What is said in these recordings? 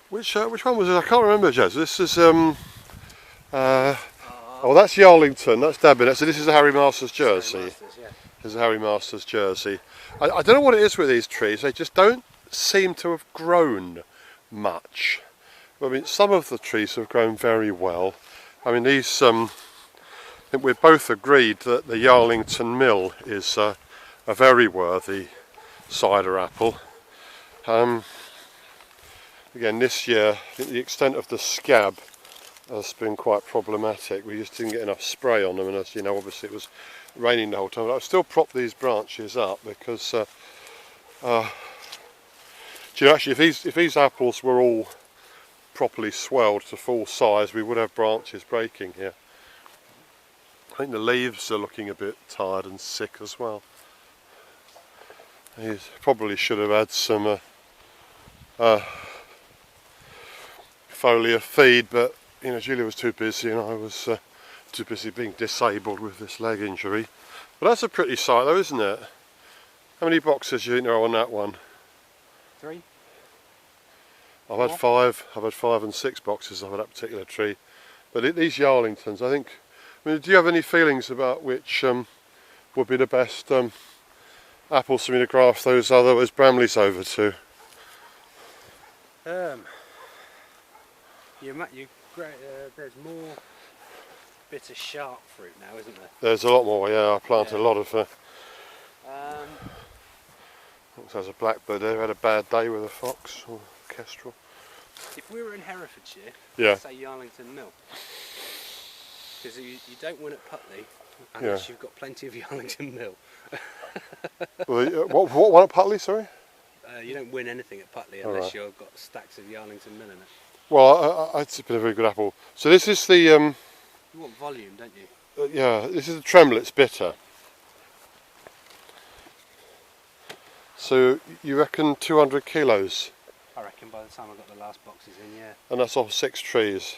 Which one was it? I can't remember, Jez. This is oh, that's Yarlington. That's Dabbin. So this is a Harry Masters jersey. This is a Harry Masters jersey. I don't know what it is with these trees. They just don't seem to have grown much. I mean, some of the trees have grown very well. I mean, these. I think we've both agreed that the Yarlington Mill is a very worthy cider apple. Again, this year, I think the extent of the scab has been quite problematic. We just didn't get enough spray on them, and as you know, obviously it was raining the whole time. But I've still propped these branches up because, do you know, actually, if these apples were all properly swelled to full size, we would have branches breaking here. I think the leaves are looking a bit tired and sick as well. He probably should have had some foliar feed, but you know, Julia was too busy and I was too busy being disabled with this leg injury. But that's a pretty sight though, isn't it? How many boxes do you think there are on that one? 3. I've had 5. I've had 5 and 6 boxes of that particular tree. But these Yarlingtons, I think. I mean, do you have any feelings about which would be the best apples for me to graft those Bramleys over to? There's more bitter sharp fruit now, isn't there? There's a lot more, yeah. I planted a lot of. There's a blackbird there who had a bad day with a fox or kestrel. If we were in Herefordshire, yeah. I'd say Yarlington Mill. Because you don't win at Putley unless you've got plenty of Yarlington Mill. Well, what one at Putley, sorry? You don't win anything at Putley unless you've got stacks of Yarlington Mill in it. Well, it's been a very good apple. So this is the... you want volume, don't you? Yeah, this is the Tremlett's bitter. So you reckon 200 kilos? I reckon by the time I've got the last boxes in, yeah. And that's off 6 trees.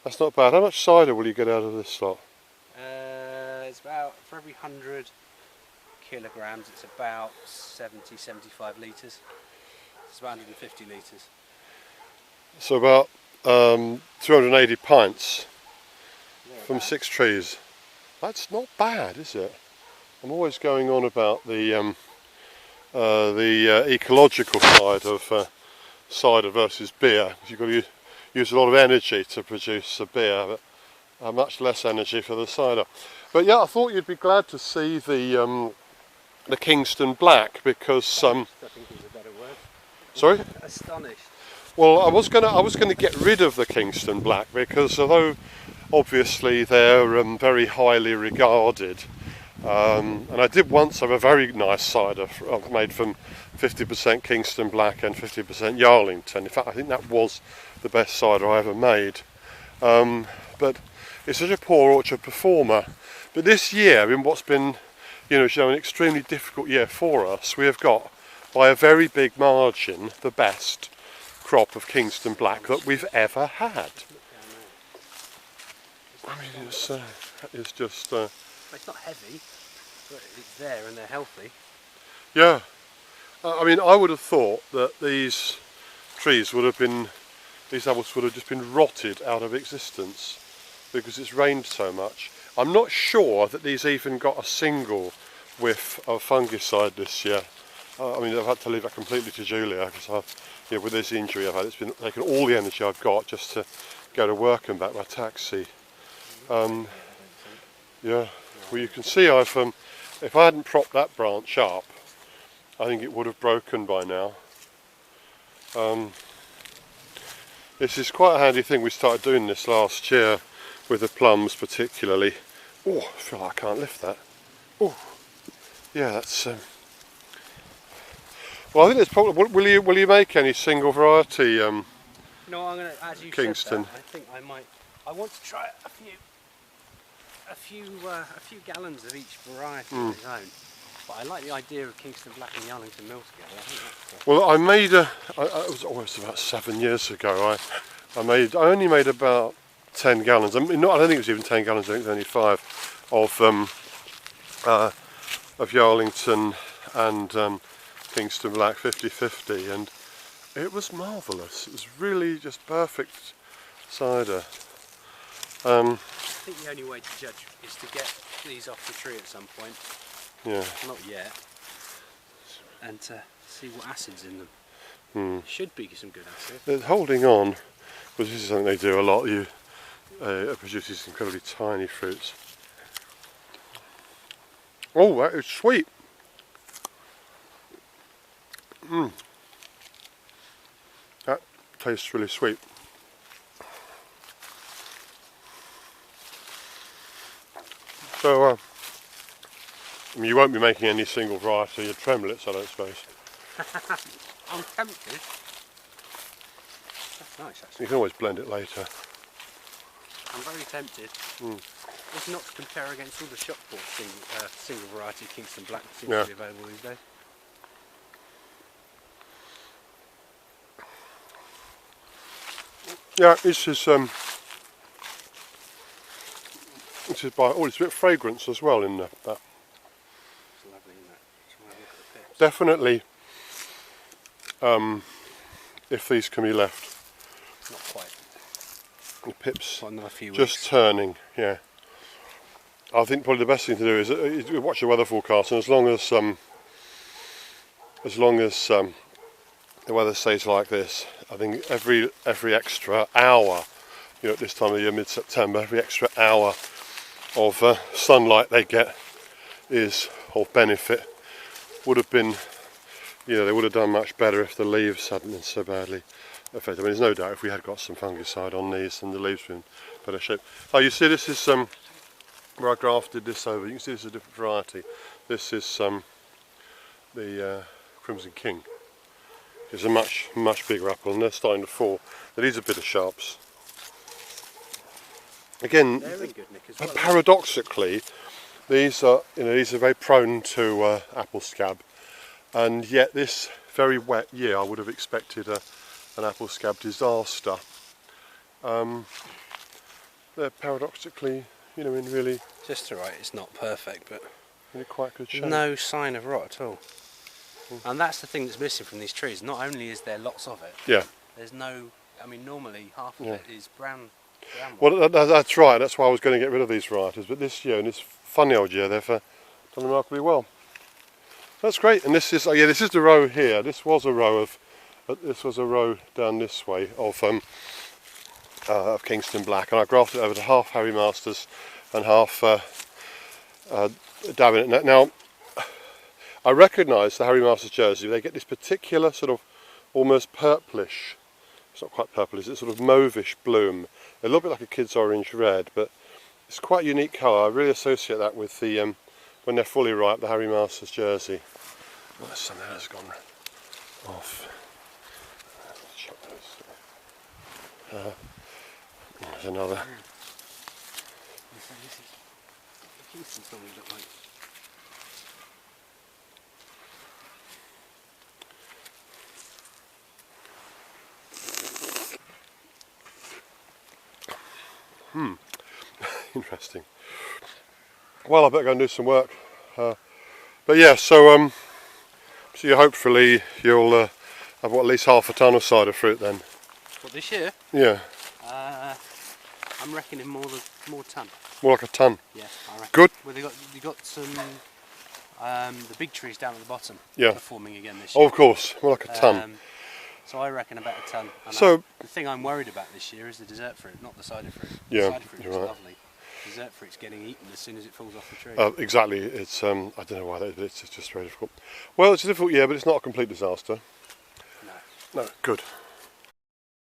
That's not bad. How much cider will you get out of this lot? It's about, for every 100 kilograms, it's about 75 litres. It's about 150 litres. So about 280 pints from 6 trees. That's not bad, is it? I'm always going on about the ecological side of cider versus beer. You've got to use a lot of energy to produce a beer, but much less energy for the cider. But yeah, I thought you'd be glad to see the Kingston Black because. I think is a better word. Sorry? Astonished. Well, I was gonna get rid of the Kingston Black because although obviously they're very highly regarded, and I did once have a very nice cider made from 50% Kingston Black and 50% Yarlington. In fact, I think that was the best cider I ever made. But it's such a poor orchard performer. But this year, in what's been, an extremely difficult year for us, we have got by a very big margin the best crop of Kingston Black that we've ever had. I mean, it's just... it's not heavy, but it's there and they're healthy. Yeah. I mean, I would have thought that these apples would have just been rotted out of existence because it's rained so much. I'm not sure that these even got a single whiff of fungicide this year. I mean, I've had to leave that completely to Julia because with this injury I've had, it's been taking all the energy I've got just to go to work and back by taxi. Yeah. Well, you can see if I hadn't propped that branch up, I think it would have broken by now. This is quite a handy thing. We started doing this last year with the plums particularly. Oh, I feel like I can't lift that. Oh, yeah, that's... Well, I think there's probably... Will you make any single variety No, I'm going to, as you Kingston? Said that, I think I might... I want to try a few gallons of each variety on its own. But I like the idea of Kingston Black and Yarlington Mill together. I think that's well, I made it was almost about 7 years ago. I only made about 10 gallons. I don't think it was even 10 gallons. I think it was only 5 of Yarlington and Kingston Black 50-50, and It was marvellous. It was really just perfect cider. I think the only way to judge is to get these off the tree at some point. Yeah. Not yet. And to see what acid's in them. Should be some good acid. They're holding on, because this is something they do a lot. You produce these incredibly tiny fruits. Oh, that is sweet. That tastes really sweet. So, I mean, you won't be making any single variety of tremlets, I don't suppose. I'm tempted. That's nice, actually. You can always blend it later. I'm very tempted. It's not to compare against all the shop bought single variety Kingston Black that seems to be available these days. Yeah, this is by it's a bit of fragrance as well in that. It's lovely, isn't it? Just want to look at the pips. Definitely, if these can be left. Not quite. The pips Got another few just weeks. turning, yeah. I think probably the best thing to do is watch the weather forecast, and as long as the weather stays like this, I think every extra hour, you know, at this time of the year, mid-September, every extra hour of sunlight they get is of benefit. Would have been, you know, they would have done much better if the leaves hadn't been so badly affected. I mean, there's no doubt if we had got some fungicide on these, then the leaves would have been better shape. Oh, you see, this is where I grafted this over. You can see this is a different variety. This is the Crimson King. It's a much bigger apple, and they're starting to fall. But these are bitter sharps. Again, They're in good nick as well. paradoxically, these are very prone to apple scab, and yet this very wet year, I would have expected an apple scab disaster. They're paradoxically, you know, in really Just alright, it's not perfect, but quite good shape. no sign of rot at all. And that's the thing that's missing from these trees. Not only is there lots of it, Yeah. there's no, I mean, normally half of it is brown. Well, that's right. That's why I was going to get rid of these varieties. But this year, in this funny old year, they've done remarkably well. That's great. And this is this is the row here. This was a row down this way of Kingston Black, and I grafted it over to half Harry Masters and half Davenant. Now, I recognise the Harry Masters jersey. They get this particular sort of almost purplish. It's not quite purple, is it? Sort of mauvish bloom. A little bit like a kid's orange red, but it's quite a unique colour. I really associate that with the when they're fully ripe, the Harry Masters jersey. Oh, some of that has gone off. There's another. Kingston's normally look like. Interesting. Well, I better go and do some work. But yeah, so hopefully you'll have at least half a tonne of cider fruit then. What, this year? Yeah. I'm reckoning more ton. More like a tonne. Yeah, I reckon. Good. Well, they got some the big trees down at the bottom. Yeah. Performing again this Oh, year. of course, more like a tonne. So I reckon about a tonne. And So the thing I'm worried about this year is the dessert fruit, not the cider fruit. Yeah, the cider fruit you're is right. lovely. Dessert fruit's getting eaten as soon as it falls off the tree. Exactly. It's I don't know why that is, but it's just very difficult. Well, it's a difficult year, but it's not a complete disaster. No. No, good.